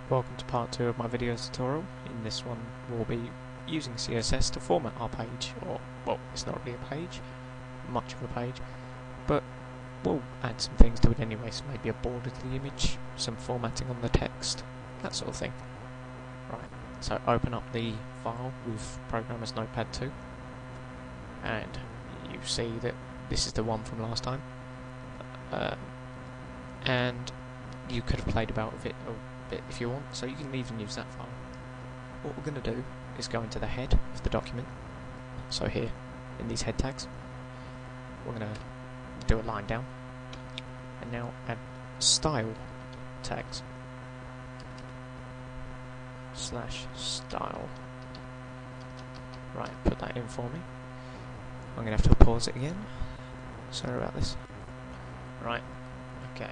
Welcome to part 2 of my videos tutorial. In this one we'll be using CSS to format our page, or, well, it's not really a page, much of a page, but we'll add some things to it anyway, so maybe a border to the image, some formatting on the text, that sort of thing. Right, so open up the file with Programmer's Notepad 2, and you see that this is the one from last time, and you could have played about with it a bit if you want, so you can even use that file. What we're going to do is go into the head of the document, so here in these head tags we're going to do a line down and now add style tags /style. Right, put that in for me. I'm going to have to pause it again, sorry about this. Right, okay.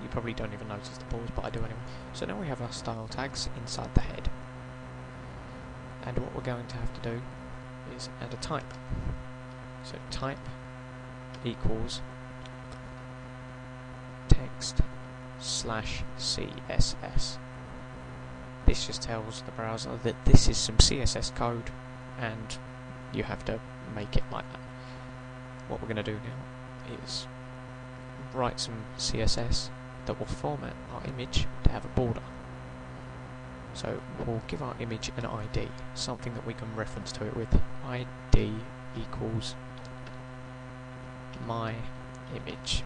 You probably don't even notice the pause, but I do anyway. So now we have our style tags inside the head. And what we're going to have to do is add a type. So type equals text /CSS. This just tells the browser that this is some CSS code and you have to make it like that. What we're going to do now is write some CSS that will format our image to have a border. So we'll give our image an ID, something that we can reference to it with. ID equals my image.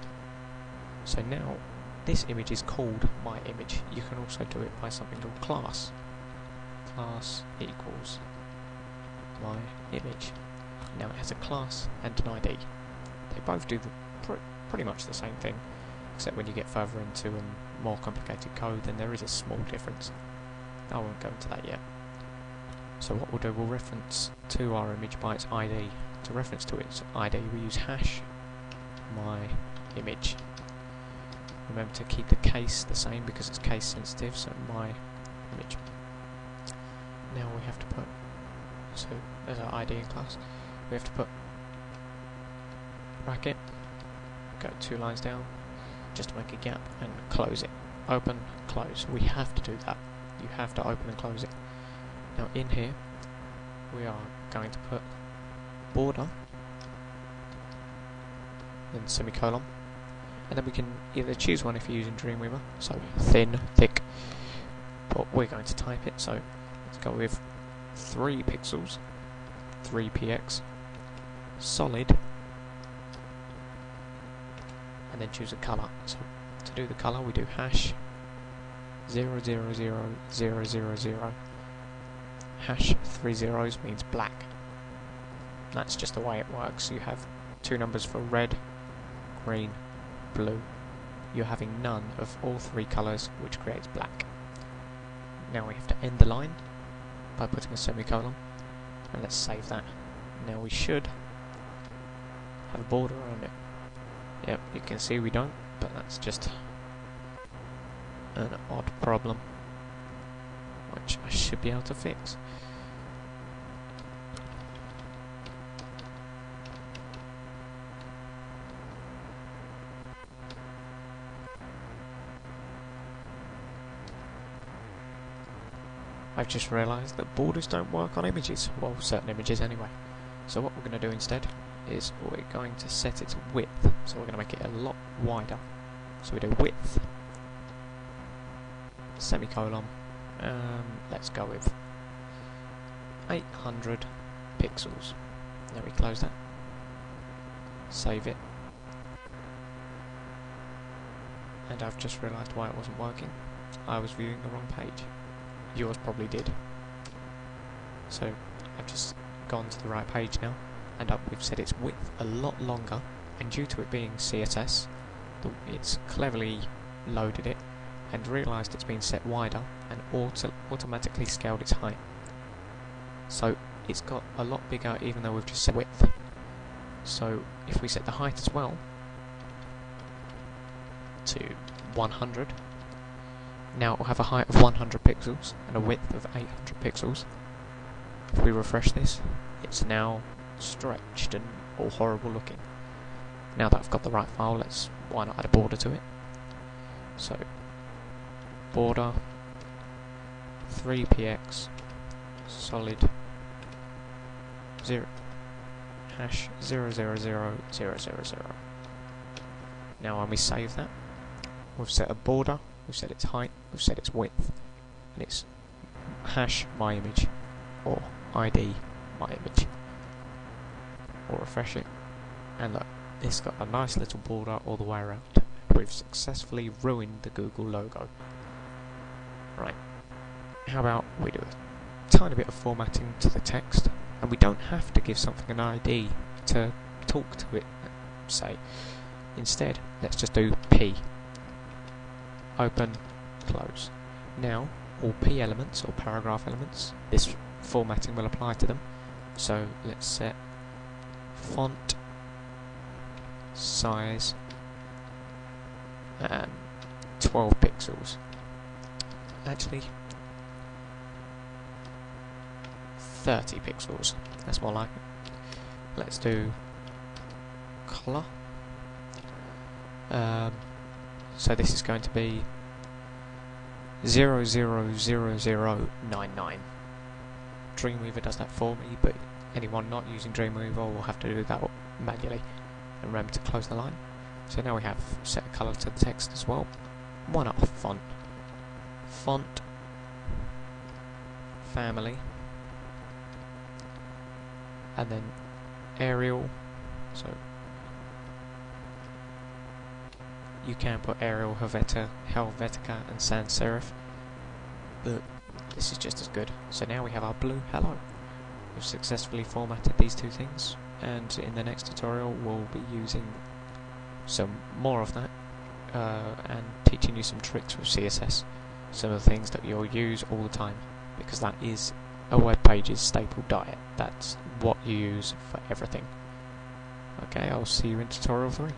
So now this image is called my image. You can also do it by something called class. Class equals my image. Now it has a class and an ID. They both do pretty much the same thing, except when you get further into more complicated code, then there is a small difference. I won't go into that yet. So what we'll do, we'll reference to our image by its ID. To reference to its ID, we use hash my image. Remember to keep the case the same because it's case sensitive, so my image. Now we have to put, so there's our ID in class, we have to put bracket, go 2 lines down, just to make a gap, and close it. Open, close. We have to do that. You have to open and close it. Now in here, we are going to put border, then semicolon, and then we can either choose one if you're using Dreamweaver, so thin, thick, but we're going to type it, so let's go with 3 pixels, 3px, solid, and then choose a colour. So to do the colour we do hash 000000. Hash 3 zeros means black. That's just the way it works. You have 2 numbers for red, green, blue. You're having none of all 3 colours, which creates black. Now we have to end the line by putting a semicolon, and let's save that. Now we should have a border around it. Yep, you can see we don't, but that's just an odd problem, which I should be able to fix. I've just realised that borders don't work on images, well, certain images anyway. So what we're going to do instead is we're going to set its width, so we're going to make it a lot wider. So we do width, semicolon, let's go with 800 pixels. Now we close that, save it, and I've just realised why it wasn't working. I was viewing the wrong page. Yours probably did. So I've just gone to the right page now, and we've set its width a lot longer, and due to it being CSS, it's cleverly loaded it and realised it's been set wider and automatically scaled its height. So it's got a lot bigger even though we've just set width. So if we set the height as well to 100, now it will have a height of 100 pixels and a width of 800 pixels. If we refresh this, it's now stretched and all horrible looking. Now that I've got the right file, why not add a border to it? So border 3px solid 0 hash 000,000. Now when we save that, we've set a border, we've set its height, we've set its width, and it's hash my image or ID my image. We'll refresh it, and look, it's got a nice little border all the way around. We've successfully ruined the Google logo. Right, how about we do a tiny bit of formatting to the text, and we don't have to give something an ID to talk to it, say. Instead, let's just do P. Open, close. Now, all P elements or paragraph elements, this formatting will apply to them. So let's set font size and 12 pixels. Actually, 30 pixels. That's more like it. Let's do colour. So this is going to be 000099. Dreamweaver does that for me, but anyone not using Dreamweaver will have to do that manually. And remember to close the line. So now we have set a colour to the text as well. Why not font? Font family, and then Arial. So you can put Arial, Helvetica and Sans Serif, but this is just as good. So now we have our blue hello. We've successfully formatted these two things, and in the next tutorial we'll be using some more of that and teaching you some tricks with CSS, some of the things that you'll use all the time, because that is a web page's staple diet. That's what you use for everything. Okay, I'll see you in tutorial 3.